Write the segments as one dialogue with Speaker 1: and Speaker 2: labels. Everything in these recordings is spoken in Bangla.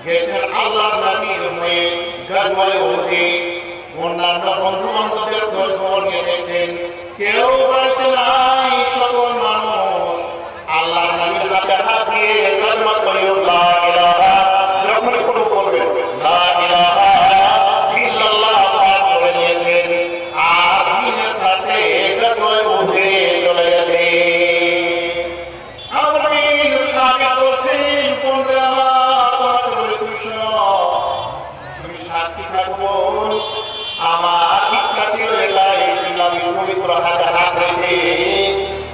Speaker 1: গেছেন আল্লাহর নবীর হয়ে গাজওয়ায়ে উহুদে। অন্যান্য বন্ধু-বান্ধবদের খোঁজ খবর নিয়ে দেখছেন কেউ বাড়িতে নাই, সকল মানুষ আল্লাহর নবীর কাছে হাত দিয়ে কালিমা তৈয়ব লা ইলাহা, যখন কোনো বলবেন লা ইলাহা ইল্লাল্লাহ পাঠ করে নিয়েছেন আর দিনের সাথে গাজওয়ায়ে উহুদে চলে গেছে। আমিন সাহেব বলছেন বন্ধুরা আমার, তোমাকে বলে তুমি শোনো, তুমি সাক্ষী থাকবো। আমার ইচ্ছা ছিল এটাই, আমি পবিত্র হাতে হাত রেখে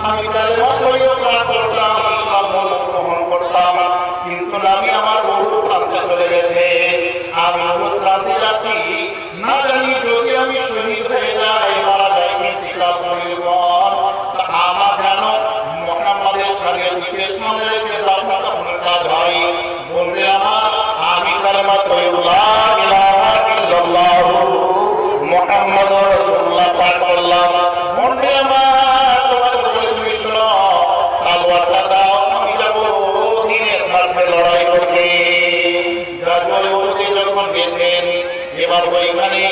Speaker 1: আমি কালেমা তৈয়ব পাঠ করতাম, ইসলাম ধর্ম গ্রহণ করতাম, কিন্তু আমি আমার উহুদ প্রান্তে চলে গেছে। আমি উহুদ প্রান্তে যাচ্ছি, না জানি যদি আমি শহীদ হয়ে যাই, মারা যাই, ইন্তিকাল করি মন, তা আমার যেন মুহাম্মাদের সঙ্গে দিকে সামনে রেখে দাফন কাজ হয়। বন্ধু আমার, আমি কালেমা তৈয়ব লা ইলাহা ইল্লাল্লাহ মুহাম্মাদুর রাসূলুল্লাহ পাঠ করলাম। বন্ধু আমার, তোমাকে বলে তুমি শোনো, তালওয়ারটা দাও, আমি যাব দ্বীনের স্বার্থে লড়াই করতে। গাজওয়ায়ে উহুদে যখন গেছেন, এবার ওইখানে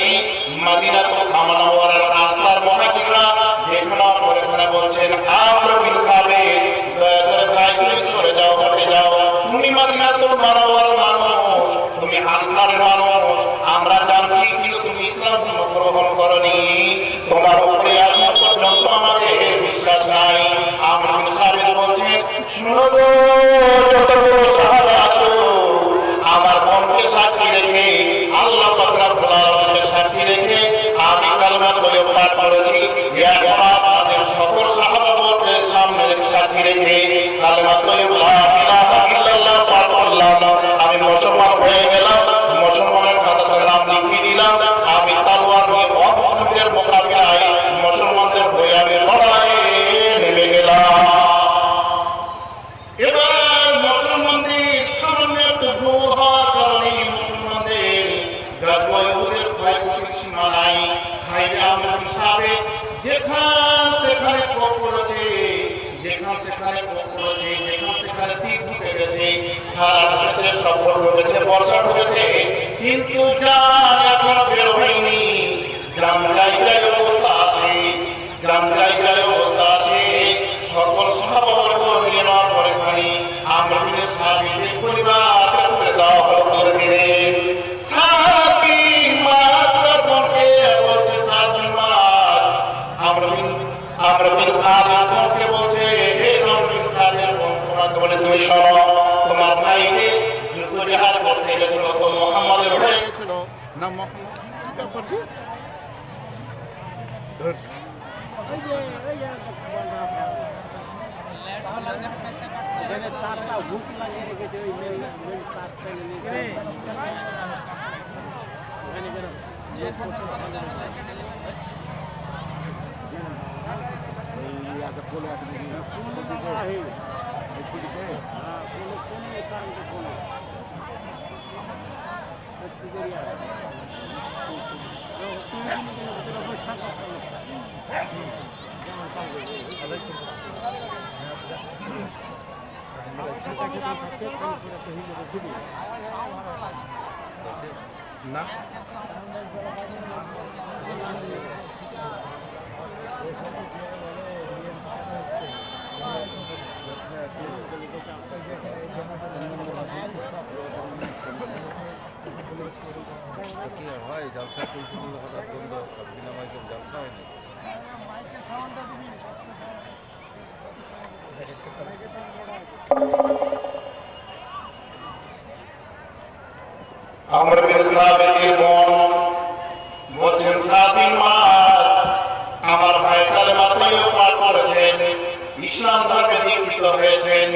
Speaker 1: মদিনাতুল মুনাওয়ারার আনসার মুহাজিররা যেখানে ওখানে বলছেন আমর বিন সাবিত, দয়া করে বাইরে চলে যাও, হটে যাও, তুমি মদিনাতুল মুনাওয়ারার মানুষ, তুমি আনসারের মানুষ, আমরা জানছি, কিন্তু তুমি ইসলাম গ্রহণ করনি, তোমার উপরে এখন পর্যন্ত আমাদের বিশ্বাস নাই। আমর বিন সাবিত বলছেন শুনো গো, যতগুলো সাহাবা আছো, আমার মনকে সাক্ষী রেখে, আল্লাহ পাক রব্বুল আলামিনকে সাক্ষী রেখে আমি কালেমা তৈয়ব পাঠ করেছি। এখন আপনাদের সকল সাহাবাকে সামনে সাক্ষী রেখে কালেমা তৈয়ব লা ইলাহা ইল্লাল্লাহ পাঠ করলাম। আমি মুসলমান হয়ে গেলাম, মুসলমানের খাতাতে নাম লিখিয়ে দিলাম। আমি তলোয়ার নিয়ে অমুসলিমদের মোকাবিলায় মুসলমানদের হয়ে আমি লড়াইয়ে নেমে গেলাম। এবার মুসলমানদের সামান্য একটু ভুল হওয়ার কারণে মুসলমানদের গাজওয়ায়ে উহুদের ক্ষয়ক্ষতির সীমা নাই। হায়রে আমর বিন সাবিত যেখানে সেখানে কোপ করেছে, যেখানে সেখানে কোপ করেছে, যেখানে সেখানে তীর ঢুকে গেছে, খাড়া ঢুকেছে, সফর ঢুকেছে, বর্ষা ঢুকেছে, কিন্তু জান এখন বের হয়নি। জান জায়গায় অবস্থা আছে, জান জায়গায় অবস্থা আছে। সকল সাহাবাবর্গ নিয়ে নেওয়ার পরে খানি আমর বিন সাবিতের পরিবারকে তুলে দেওয়া হলো করে দিলে। সাবিত মাতার বোনকে বলছে, সাবিত মা, আমর বিন সাবিত বোনকে বলছে, হে আমর বিন সাবিত বোন, তোমাকে বলে তুমি শোনো, তোমার ভাই যে যুদ্ধ জিহাদ করতে গেছিল, তো মুহাম্মাদের হয়ে গেছিল না, মুহাম্মদ করছি ধর তারটা হুক লাগিয়ে রেখেছে, ওই মেল তারটা নিয়েছে পোলে আছে না হয় জলসা হঠাৎ বন্ধ, বিনা মাইকে জলসা হয়নি। আমর বিন সাবিতের মন বলছেন, সাবিত মা, আমার ভাই কালেমা তৈয়ব পাঠ করেছেন, ইসলাম ধর্মে দীক্ষিত হয়েছেন,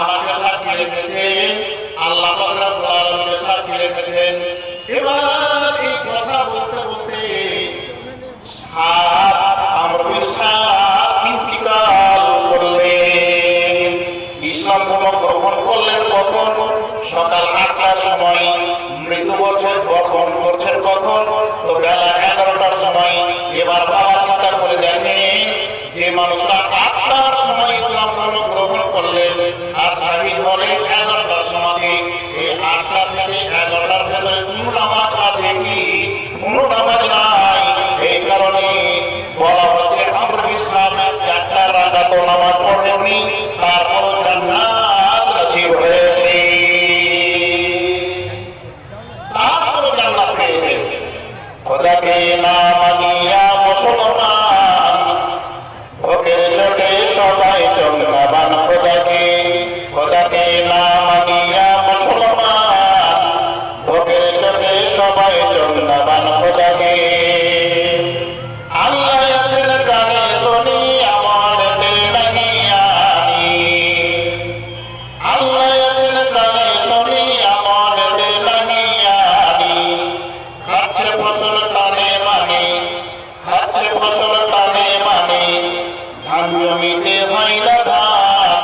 Speaker 1: আমাকে সাক্ষী রেখেছেন, আল্লাহ পাক রব্বুল আলামিনকে সাক্ষী রেখেছেন। এবার এই কথা বলতে বলতে আমর বিন সাবিত ইন্তিকাল করলেন। ইসলাম ধর্ম গ্রহণ করলেন কখন? সকাল 8টার সময়। মৃত্যু বলছেন কখন? করছেন কখন? তো বেলা 11টার সময়। এবার বাবা চিন্তা করে দেখেন, যে মানুষরা 8টার সময় ইসলাম ধর্ম গ্রহণ করলেন আর শহীদ হলেন 11টার সময়, এই 8টা থেকে 11টার ভেতরে কোনো নামাজ আছে কি? কোনো নামাজ নাই। এই কারণে বলা হচ্ছে আমর বিন সাহাব একটা রাকাত নামাজ পড়েননি, তারপর জান্নাত নসিব হয়েছে, তারপর জান্নাত পেয়েছে। খোদাকে না মানিয়া মুসলমান, ভোগের চোটে সবাই চন্দ্রবান। খোদাকে না মানিয়া মুসলমান, ভোগের চোটে সবাই চন্দ্রবান। খোদাকে আল্লাহ আছেন জানে শুনি, আমার দিল নাহি আনি। আল্লাহ আছেন জানে শুনি, আমার দিল নাহি আনি। খাচ্ছে ফসল টানে মানে, খাচ্ছে ফসল টানে মানে, ধান জমিতে হয় না ধান।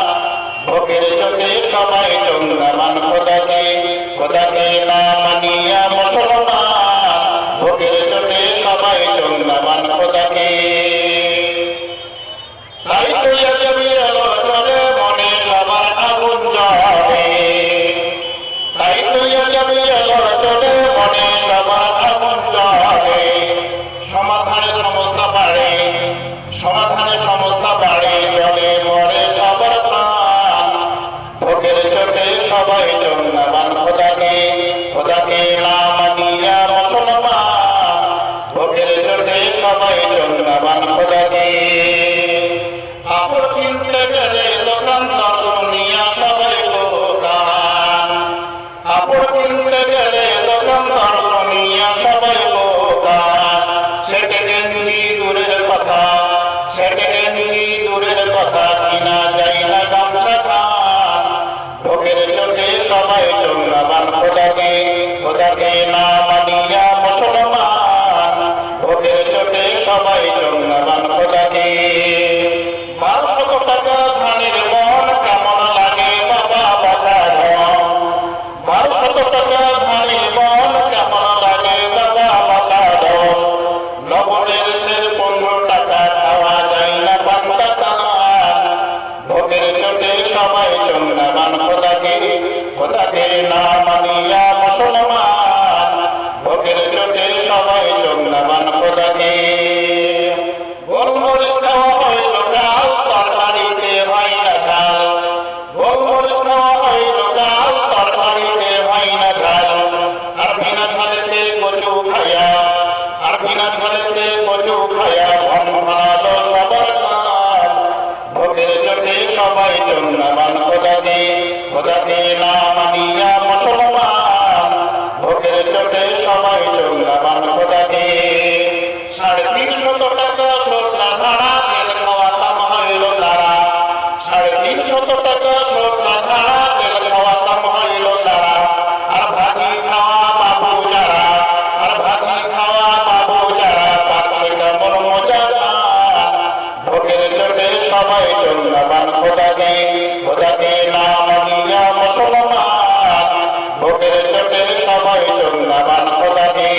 Speaker 1: ভোগের চোটে সবাই চন্দ্রবান। খোদাকে না মানিয়া মুসলমান, ভোগের চোটে সবাই চন্দ্রবান। খোদাকে তাই তো ইয়াজবি এলো চলে, মনে সবার আগুন জ্বলে। তাই তো ইয়াজবি এলো চলে, মনে সবার আগুন জ্বলে। সমাধানে সমস্যা বাড়ে, সমাধানে সমস্যা বাড়ে, জলে মরে সবার প্রাণ। ভোগের চোটে সবাই চন্দ্রবান। খোদাকে না মানিয়া মুসলমান, ভোগের চোটে সবাই চন্দ্রবান। খোদাকে কাপড় কিনতে গেলে দোকানদার শুনিয়া সবাই দোকান। কাপড় কিনতে গেলে দোকানদার শুনিয়া সবাই দোকান। সেটে গেঞ্জি দূরের কথা, সেটে গেঞ্জি দূরের কথা, কিনা যায় না গামছা খান। ভোগের চোটে সবাই চন্দ্রবান। খোদাকে না মানিয়া মুসলমান, ভোগের চোটে সবাই চন্দ্রবান। খোদাকে 1200 টাকা ধানের মন, কেমন লাগে বাবা বাজার। 1200 টাকা ধানের মন, কেমন লাগে বাবা বাজার। লবণের সের 15 টাকা, খাওয়া যায় না পান্তা কান। ভোগের চোটে সবাই চন্দ্রবান। খোদাকে না মানিয়া মুসলমান, ভোগের চোটে সবাই চন্দ্রবান। খোদাকে গোলমরিচ খাওয়া হইল গাল, তরকারিতে হয় না ঝাল। গোলমরিচ খাওয়া হইল গাল, তরকারিতে হয় না ঝাল। আর বিনা ঝালেতে কচু খায়া, আর বিনা ঝালেতে কচু খায়া, ভন ভালো সবার গাল। ভোগের চোটে সবাই চন্দ্রবান। খোদাকে না মানিয়া মুসলমান, ভোগের চোটে সবাই চন্দ্রবান। খোদাকে 350 টাকা সরষা ধারা, তেল খাওয়াতাম হইল তারা। 350 টাকা সরষা ধারা, তেল খাওয়াতাম হইল তারা। আর ভাজি খাওয়া বাবু যারা, আর ভাজি খাওয়া বাবু যারা, পাচ্ছে কেমন মজা গান। ভোগের চোটে সবাই চন্দ্রবান। খোদাকে না মানিয়া মুসলমান, ভোগের চোটে সবাই চন্দ্রবান। খোদাকে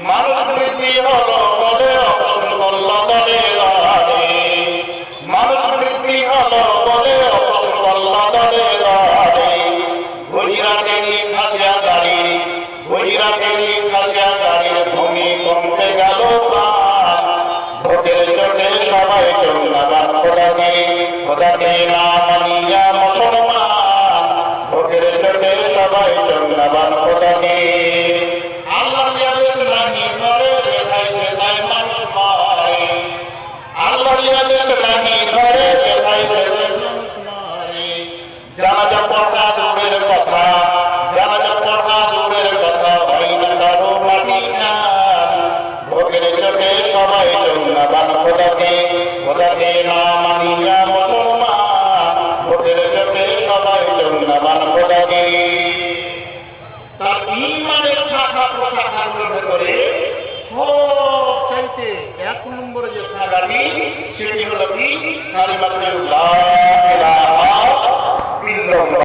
Speaker 1: মানুষ বৃদ্ধি হলো বলে অপসল করল দলে দলে। মানুষ বৃদ্ধি হলো বলে অপসল করল দলে দলে। গুজরাটে খাসিয়া গাড়ি, গুজরাটে খাসিয়া গাড়ির ভূমি কমতে গেল প্রাণ। ভোগের চোটে সবাই চন্দ্রবান। খোদাকে না মানিয়া মুসলমান, ভোগের চোটে সবাই চন্দ্রবান। খোদাকে আল্লাহ আদেশ নাহি ধরে, যেথায় সেথায় মানুষ মারে। আল্লাহ আদেশ নাহি ধরে, যেথায় সেথায় মানুষ মারে। জানাজা পড়া দূরের কথা, জানাজা পড়া দূরের কথা, হয় না কারো মাটি খান। ভোগের চোটে সবাই চন্দ্রবান। খোদাকে না মানিয়া মুসলমান, ভোগের চোটে সবাই চন্দ্রবান। খোদাকে তার ঈমানের শাখা প্রশাখাগুলোর ভেতরে সব চাইতে 1 নম্বরে যে শাখাটি, সেটি হলো কি? কালিমাতুল লা ইলাহা ইল্লাল্লাহ।